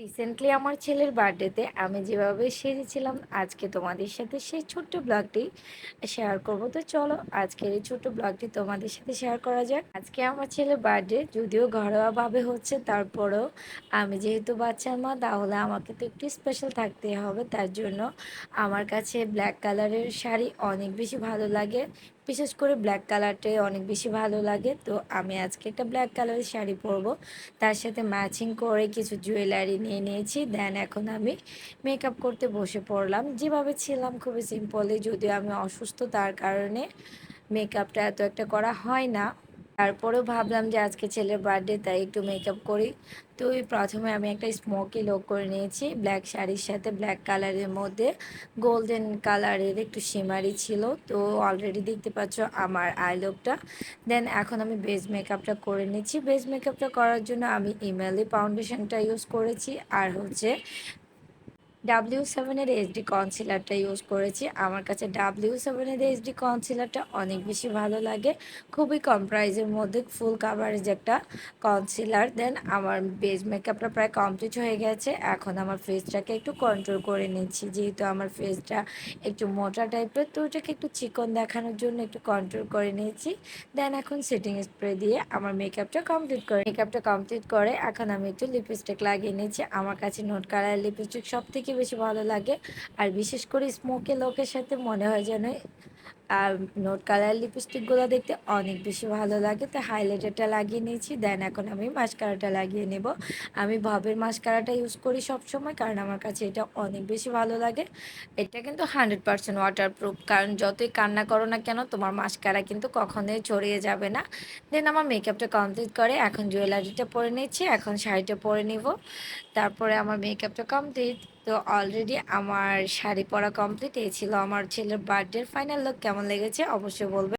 Recently আমার ছেলের বার্থডেতে আমি যেভাবে সেজেছিলাম আজকে তোমাদের সাথে সেই ছোট্ট ব্লগটি শেয়ার করব। তো চলো আজকের এই ছোট্ট ব্লগটি তোমাদের সাথে শেয়ার করা যাক। আজকে আমার ছেলের বার্থডে, যদিও ঘরোয়াভাবে হচ্ছে, তারপরেও আমি যেহেতু বাচ্চার মা তাহলে আমাকে তো একটু স্পেশাল থাকতেই হবে। তার জন্য আমার কাছে ব্ল্যাক কালারের শাড়ি অনেক বেশি ভালো লাগে, বিশেষ করে ব্ল্যাক কালারটাই অনেক বেশি ভালো লাগে। তো আমি আজকে একটা ব্ল্যাক কালারের শাড়ি পরবো, তার সাথে ম্যাচিং করে কিছু জুয়েলারি নিয়ে নিয়েছি। দেন এখন আমি মেকআপ করতে বসে পড়লাম। যেভাবে ছিলাম খুবই সিম্পলি, যদিও আমি অসুস্থ তার কারণে মেকআপটা এত একটা করা হয় না। তারপরেও ভাবলাম যে আজকে ছেলের বার্থডে, তাই একটু মেকআপ করি। তো এই প্রথমে আমি একটা স্মোকি লুক করে নিয়েছি ব্ল্যাক শাড়ির সাথে, ব্ল্যাক কালারের মধ্যে গোল্ডেন কালারের একটু শিমারি ছিল। তো অলরেডি দেখতে পাচ্ছ আমার আই লুকটা। দেন এখন আমি বেস মেকআপটা করে নিচ্ছি। বেস মেকআপটা করার জন্য আমি ইমেলি ফাউন্ডেশনটা ইউজ করেছি, আর হচ্ছে W7 এর এইচডি কনসিলারটা ইউজ করেছি। আমার কাছে W7 এর এইচডি কনসিলারটা অনেক বেশি ভালো লাগে, খুবই কম প্রাইসের মধ্যে ফুল কাভারেজ একটা কনসিলার। দেন আমার বেস মেকআপটা প্রায় কমপ্লিট হয়ে গেছে। এখন আমার ফেসটাকে একটু কন্ট্রোল করে নিচ্ছি, যেহেতু আমার ফেসটা একটু মোটা টাইপের, তো ওটাকে একটু চিকন দেখানোর জন্য একটু কন্ট্রোল করে নিয়েছি। দেন এখন সেটিং স্প্রে দিয়ে আমার মেকআপটা কমপ্লিট করে এখন আমি একটু লিপস্টিক লাগিয়ে নিয়েছি। আমার কাছে নোট কালার লিপস্টিক সব থেকে বেশি ভালো লাগে, আর বিশেষ করে স্মোকি লোকের সাথে মনে হয় যেন আর নোট কালার লিপস্টিকগুলো দেখতে অনেক বেশি ভালো লাগে। তো হাইলাইটারটা লাগিয়ে নিয়েছি। দেন এখন আমি মাস্কারাটা লাগিয়ে নেব। আমি ভবের মাস্কারাটা ইউজ করি সবসময়, কারণ আমার কাছে এটা অনেক বেশি ভালো লাগে। এটা কিন্তু 100% ওয়াটারপ্রুফ, কারণ যতই কান্না করো না কেন তোমার মাস্কারা কিন্তু কখনোই ছড়িয়ে যাবে না। দেন আমার মেকআপটা কমপ্লিট করে এখন জুয়েলারিটা পরে নিচ্ছি, এখন শাড়িটা পরে নিব। তারপরে আমার মেকআপটা কমপ্লিট। তো অলরেডি আমার শাড়ি পরা কমপ্লিট। এই ছিল আমার ছেলের বার্থডের ফাইনাল লুক। কেমন লেগেছে অবশ্যই বলবে।